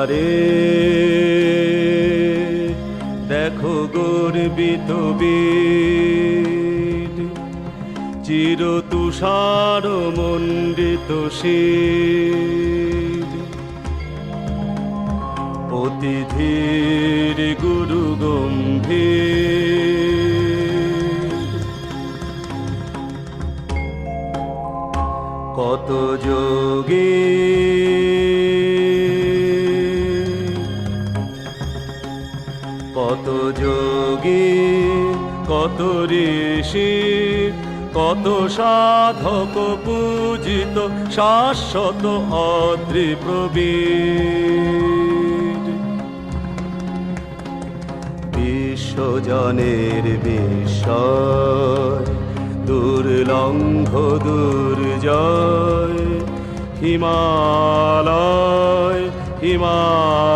ধারে দেখো গর্বিত বীর, চির তুষার মণ্ডিত শির, অতি ধীর গুরু গম্ভীর। কত যোগী কত যোগী, কত ঋষি, কত সাধক পূজিত শাশ্বত অদ্রি প্রবীর। বিশ্বজনের বিস্ময়, দুর্লঙ্ঘ দুর্জয়, হিমালয় হিমালয়